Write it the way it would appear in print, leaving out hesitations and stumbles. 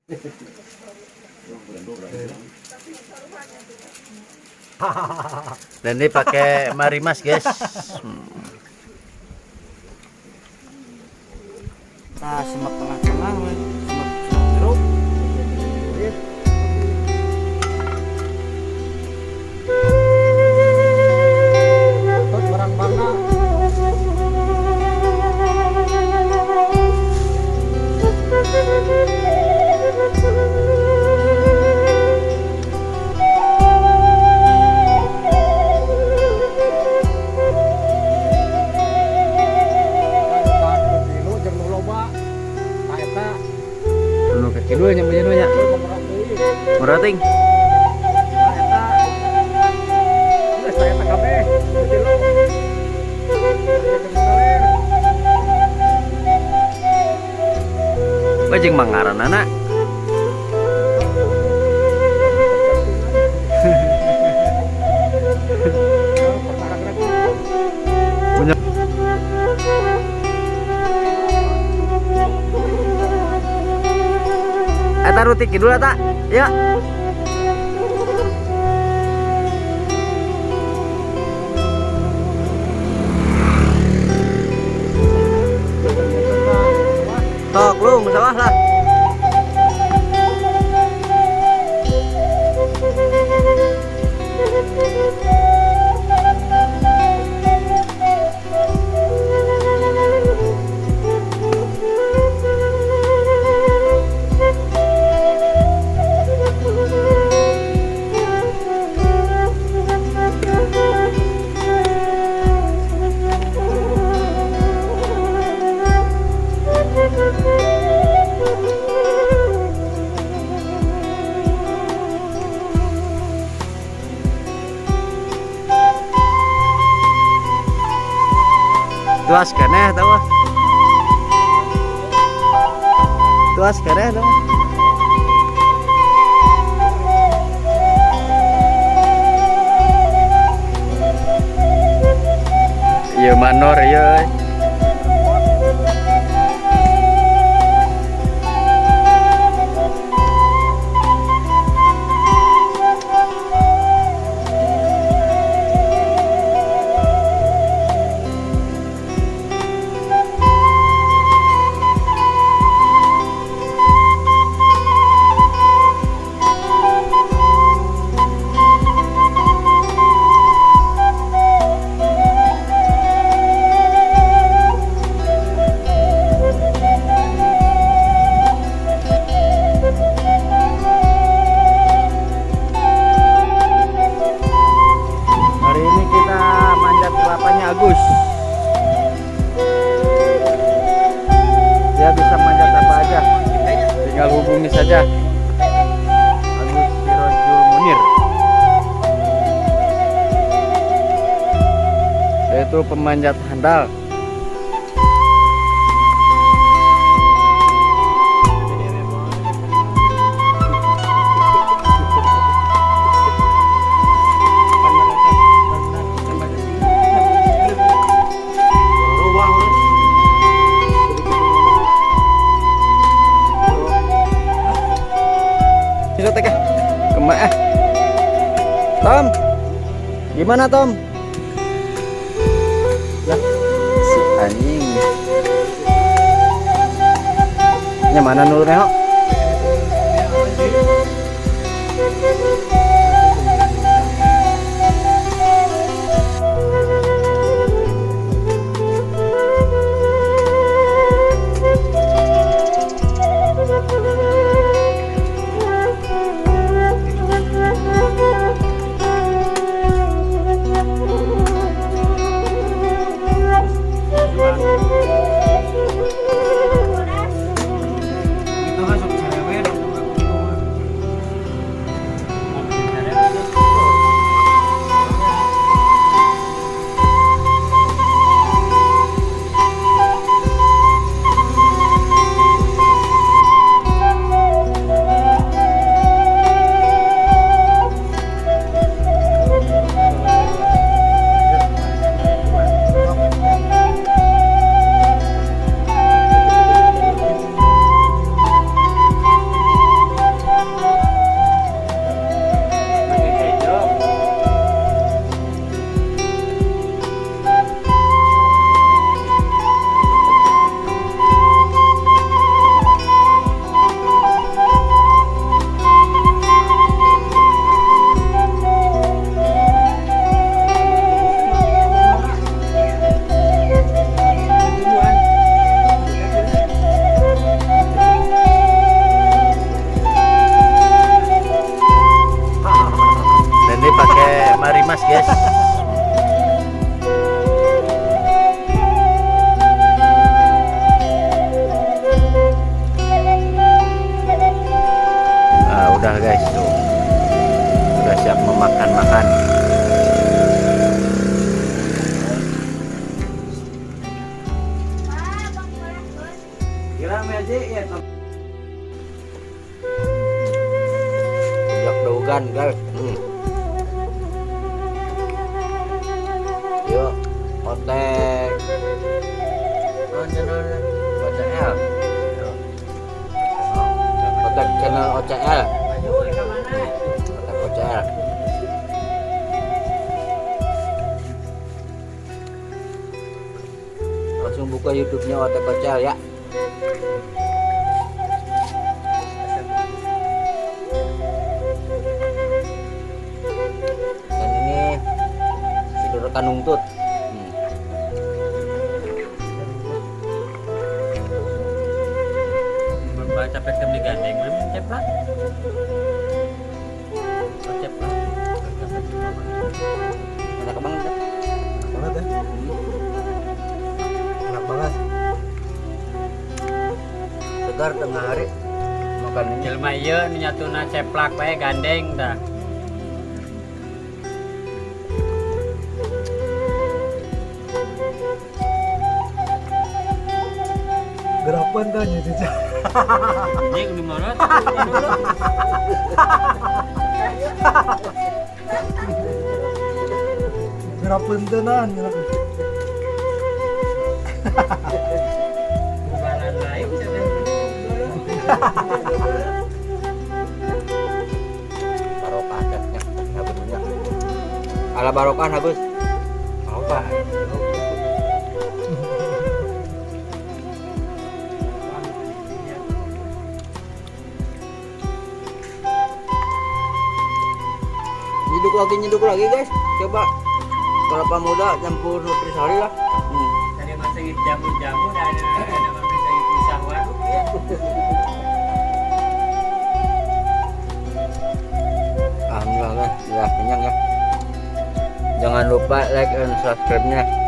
Dan ini pakai marimas, guys. Nah, semak tengah-tengah, semak jeruk. Barang mana? Kedua nyampe merating. Bajing mangaran anak. Taruh tiki dulu tak? Ya. Tok lu masalah lah. Tuas keneh tahu. Tuas keneh tahu. Iya manor iya. Agus, dia bisa manjat apa aja, tinggal hubungi saja. Agus Sirojul Munir, yaitu pemanjat handal. Tom, gimana Tom? Lah, si anjing. Mana nurunnya kok? Bukan guys. Yuk, kontak. OCL. Kontak channel OCL. Kontak OCL. Langsung buka YouTube-nya Otek OCL ya. Dan ini si Dorokan Nungtut. Membaca petem digandeng, memang ceplak. Ceplak. Enak banget ya. Banget ya. Enak banget. Segar tengah hari makan ini. Jelma ieu nu nyatuna ceplak bae gandeng dah. Gerapan tanya Cica. Anjing di mana? Gerapan tenan. Bubaran lain Barokah catnya habisnya. Ala barokah habis. Apa? Nyeduk lagi guys. Coba kelapa muda campur nutrisari lah. tadi masih jamu-jamu dan ada bisa pisah waduk ya. Alhamdulillah guys, ya kenyang ya. Jangan lupa like dan subscribe-nya.